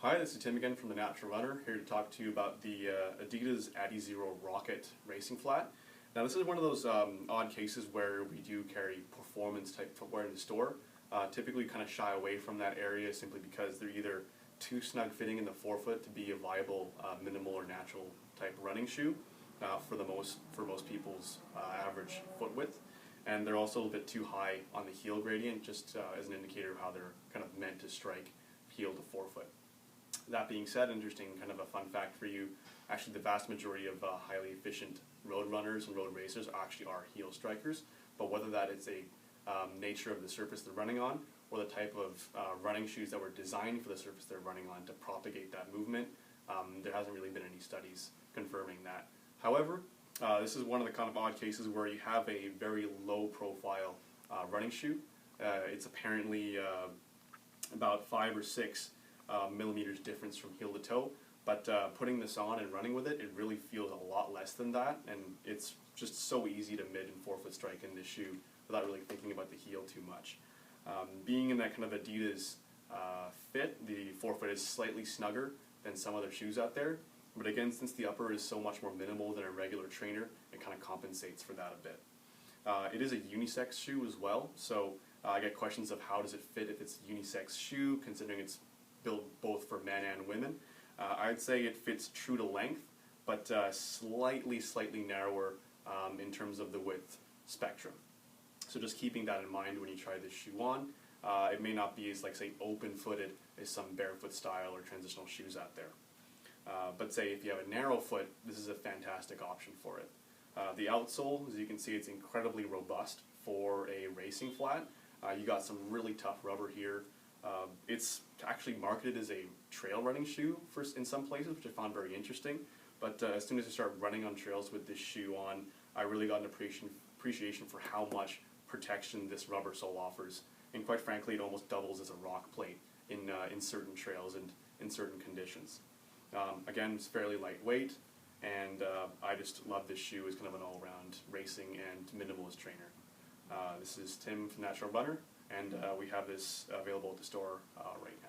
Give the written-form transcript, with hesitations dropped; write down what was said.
Hi, this is Tim again from The Natural Runner, here to talk to you about the Adidas Adizero Rocket racing flat. Now this is one of those odd cases where we do carry performance type footwear in the store. Typically kind of shy away from that area simply because they're either too snug fitting in the forefoot to be a viable minimal or natural type running shoe for most people's average foot width. And they're also a little bit too high on the heel gradient, just as an indicator of how they're kind of meant to strike heel to forefoot. That being said, interesting kind of a fun fact for you, actually the vast majority of highly efficient road runners and road racers actually are heel strikers, but whether that is a nature of the surface they're running on or the type of running shoes that were designed for the surface they're running on to propagate that movement, there hasn't really been any studies confirming that. However, this is one of the kind of odd cases where you have a very low profile running shoe. It's apparently about 5 or 6 millimeters difference from heel to toe, but putting this on and running with it, it really feels a lot less than that, and it's just so easy to mid and forefoot strike in this shoe without really thinking about the heel too much. Being in that kind of Adidas fit, the forefoot is slightly snugger than some other shoes out there, but again, since the upper is so much more minimal than a regular trainer, it kind of compensates for that a bit. It is a unisex shoe as well, so I get questions of how does it fit if it's a unisex shoe, considering it's built both for men and women. I'd say it fits true to length, but slightly narrower in terms of the width spectrum. So just keeping that in mind when you try this shoe on. It may not be as, like, say, open-footed as some barefoot style or transitional shoes out there. But say if you have a narrow foot, this is a fantastic option for it. The outsole, as you can see, it's incredibly robust for a racing flat. You got some really tough rubber here. It's actually marketed as a trail running shoe in some places, which I found very interesting. But as soon as I started running on trails with this shoe on, I really got an appreciation for how much protection this rubber sole offers. And quite frankly, it almost doubles as a rock plate in certain trails and in certain conditions. Again, it's fairly lightweight, and I just love this shoe as kind of an all-around racing and minimalist trainer. This is Tim from Natural Runner, and we have this available at the store right now.